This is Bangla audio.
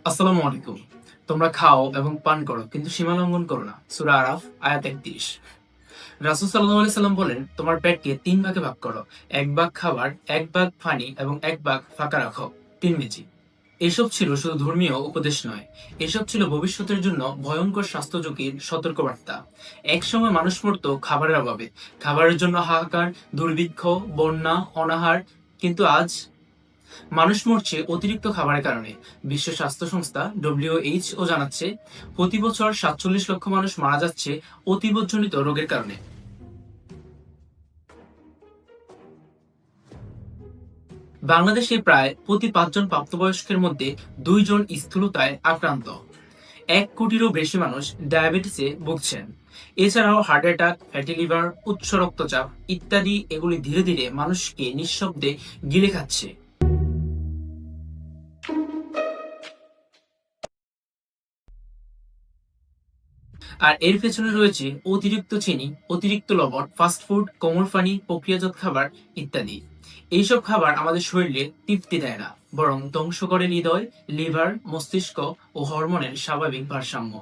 আসসালামু আলাইকুম। তোমরা খাও এবং পান করো কিন্তু সীমা লঙ্ঘন করো না। সূরা আরাফ আয়াত ৩১। রাসূল সাল্লাল্লাহু আলাইহি সাল্লাম বলেন, তোমার পেটকে ৩ ভাগে ভাগ করো। ১ ভাগ খাবার, ১ ভাগ পানি এবং ১ ভাগ ফাঁকা রাখো। তিরমিজি। এসব ছিল শুধু ধর্মীয় উপদেশ নয়, এসব ছিল ভবিষ্যতের জন্য ভয়ঙ্কর স্বাস্থ্য ঝুঁকির সতর্কবার্তা। একসময় মানুষ মরত খাবারের অভাবে, খাবারের জন্য হাহাকার, দুর্ভিক্ষ, বন্যা, অনাহার। কিন্তু আজ মানুষ মরছে অতিরিক্ত খাবারের কারণে। বিশ্ব স্বাস্থ্য সংস্থা WHO জানাচ্ছে, প্রতি বছর ৪৭ লক্ষ মানুষ মারা যাচ্ছে অতিবোধজনিত রোগের কারণে। বাংলাদেশে প্রায় প্রতি ৫ জন প্রাপ্তবয়স্কের মধ্যে ২ জন স্থূলতায় আক্রান্ত। ১ কোটিরও বেশি মানুষ ডায়াবেটিসে ভুগছেন। এছাড়াও হার্ট অ্যাটাক, ফ্যাটি লিভার, উচ্চ রক্তচাপ ইত্যাদি এগুলি ধীরে ধীরে মানুষকে নিঃশব্দে গিলে খাচ্ছে। আর এর পেছনে রয়েছে অতিরিক্ত চিনি, অতিরিক্ত লবণ, ফাস্টফুড, কোমল পানি, প্রক্রিয়াজাত খাবার ইত্যাদি। এইসব খাবার আমাদের শরীরে তৃপ্তি দেয় না, বরং ধ্বংস করে হৃদয়, লিভার, মস্তিষ্ক ও হরমোনের স্বাভাবিক ভারসাম্য।